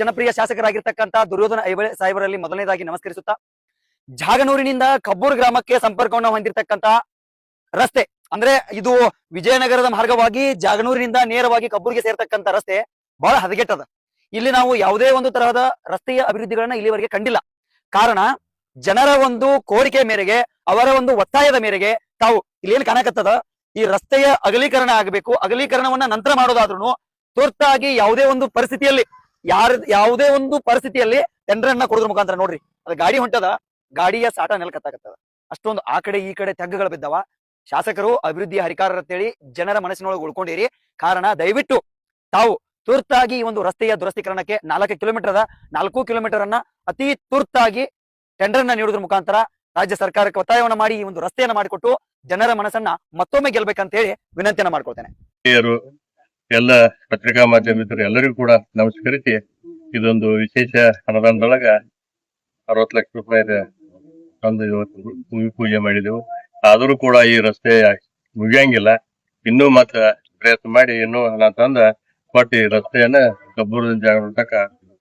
ಜನಪ್ರಿಯ ಶಾಸಕರಾಗಿರ್ತಕ್ಕಂಥ ದುರ್ಯೋಧನ ಐಹೊಳೆ ಸಾಹೇಬರಲ್ಲಿ ಮೊದಲನೇದಾಗಿ ನಮಸ್ಕರಿಸುತ್ತಾ, ಜಾಗನೂರಿನಿಂದ ಕಬ್ಬೂರು ಗ್ರಾಮಕ್ಕೆ ಸಂಪರ್ಕವನ್ನು ಹೊಂದಿರತಕ್ಕಂತ ರಸ್ತೆ ಅಂದ್ರೆ ಇದು ವಿಜಯನಗರದ ಮಾರ್ಗವಾಗಿ ಜಾಗನೂರಿನಿಂದ ನೇರವಾಗಿ ಕಬ್ಬೂರಿಗೆ ಸೇರ್ತಕ್ಕಂತ ರಸ್ತೆ ಬಹಳ ಹದಗೆಟ್ಟದ. ಇಲ್ಲಿ ನಾವು ಯಾವುದೇ ಒಂದು ತರಹದ ರಸ್ತೆಯ ಅಭಿವೃದ್ಧಿಗಳನ್ನ ಇಲ್ಲಿವರೆಗೆ ಕಂಡಿಲ್ಲ. ಕಾರಣ ಜನರ ಒಂದು ಕೋರಿಕೆ ಮೇರೆಗೆ, ಅವರ ಒಂದು ಒತ್ತಾಯದ ಮೇರೆಗೆ ತಾವು ಇಲ್ಲೇನು ಕಾಣಕತ್ತದ ಈ ರಸ್ತೆಯ ಅಗಲೀಕರಣ ಆಗಬೇಕು. ಅಗಲೀಕರಣವನ್ನ ನಂತರ ಮಾಡೋದಾದ್ರೂ ತುರ್ತಾಗಿ ಯಾವುದೇ ಒಂದು ಪರಿಸ್ಥಿತಿಯಲ್ಲಿ ಟೆಂಡರ್ ಅನ್ನ ಕೊಡೋದ್ರ ಮುಖಾಂತರ ನೋಡ್ರಿ, ಅದು ಗಾಡಿ ಹೊಂಟದ, ಗಾಡಿಯ ಸಾಟ ನೆಲಕತ್ತಾಗತ್ತದ. ಅಷ್ಟೊಂದು ಆ ಕಡೆ ಈ ಕಡೆ ತೆಗ್ಗುಗಳು ಬಿದ್ದವ. ಶಾಸಕರು ಅಭಿವೃದ್ಧಿ ಹರಿಕಾರರ ಅಂತೇಳಿ ಜನರ ಮನಸ್ಸಿನೊಳಗೆ ಉಳ್ಕೊಂಡಿರಿ. ಕಾರಣ ದಯವಿಟ್ಟು ತಾವು ತುರ್ತಾಗಿ ಈ ಒಂದು ರಸ್ತೆಯ ದುರಸ್ತೀಕರಣಕ್ಕೆ 4 ಕಿಲೋಮೀಟರ್ ಅನ್ನ ಅತಿ ತುರ್ತಾಗಿ ಟೆಂಡರ್ ಅನ್ನ ನೀಡುವುದ್ರ ಮುಖಾಂತರ ರಾಜ್ಯ ಸರ್ಕಾರಕ್ಕೆ ಒತ್ತಾಯವನ್ನ ಮಾಡಿ ಈ ಒಂದು ರಸ್ತೆಯನ್ನ ಮಾಡಿಕೊಟ್ಟು ಜನರ ಮನಸ್ಸನ್ನ ಮತ್ತೊಮ್ಮೆ ಗೆಲ್ಬೇಕಂತ ಹೇಳಿ ವಿನಂತಿಯನ್ನ ಮಾಡ್ಕೊಳ್ತೇನೆ. ಎಲ್ಲ ಪತ್ರಿಕಾ ಮಾಧ್ಯಮಿತರು ಎಲ್ಲರಿಗೂ ಕೂಡ ನಮಸ್ಕರಿಸಿ, ಇದೊಂದು ವಿಶೇಷ ಅನುದಾನದೊಳಗ 60 ಲಕ್ಷ ರೂಪಾಯಿ ಒಂದು ಇವತ್ತು ಭೂಮಿ ಪೂಜೆ ಮಾಡಿದೆವು. ಆದರೂ ಕೂಡ ಈ ರಸ್ತೆ ಮುಗಿಯಂಗಿಲ್ಲ. ಇನ್ನೂ ಮತ್ತ ಪ್ರಯತ್ನ ಮಾಡಿ ಇನ್ನೂ ತಂದ ಕೊಟ್ಟು ಈ ರಸ್ತೆಯನ್ನ ಕಬ್ಬೂರು ಜಾಗ ತನಕ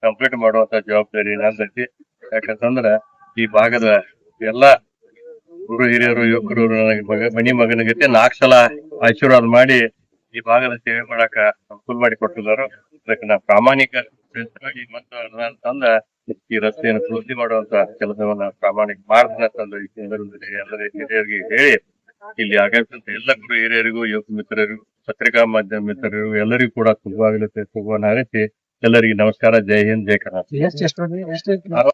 ಕಂಪ್ಲೀಟ್ ಮಾಡುವಂತ ಜವಾಬ್ದಾರಿ ನಂದೈತಿ. ಯಾಕಂತಂದ್ರ ಈ ಭಾಗದ ಎಲ್ಲಾ ಹಿರಿಯರು ಯುವಕರು ಮನಿ ಮಗನಿಗತೆ 4 ಸಲ ಆಶೀರ್ವಾದ ಮಾಡಿ ಈ ಭಾಗದ ಸೇವೆ ಮಾಡಾಕ ಅನುಕೂಲ ಮಾಡಿ ಕೊಟ್ಟಿದ್ದಾರೆ. ಅದಕ್ಕೆ ನಾ ಪ್ರಾಮಾಣಿಕ ಮತ್ತು ತಂದ ಈ ರಸ್ತೆಯನ್ನು ಪೂರ್ತಿ ಮಾಡುವಂತ ಕೆಲಸವನ್ನ ಪ್ರಾಮಾಣಿಕ ಮಾಡ್ತಾನೆ ತಂದು ಈ ಸಂದರ್ಭದಲ್ಲಿ ಎಲ್ಲ ಹಿರಿಯರಿಗೆ ಹೇಳಿ, ಇಲ್ಲಿ ಆಗಮಿಸಿದ ಎಲ್ಲ ಗುರು ಹಿರಿಯರಿಗೂ, ಯುವಕ ಮಿತ್ರರಿಗೂ, ಪತ್ರಿಕಾ ಮಾಧ್ಯಮ ಮಿತ್ರರಿಗೂ ಎಲ್ಲರಿಗೂ ಕೂಡ ಶುಭವಾಗಲಿ, ಶುಭವನ್ನ ಹಾರೈಸಿ ಎಲ್ಲರಿಗೂ ನಮಸ್ಕಾರ. ಜೈ ಹಿಂದ್, ಜೈ ಕರ್ನಾಟಕ.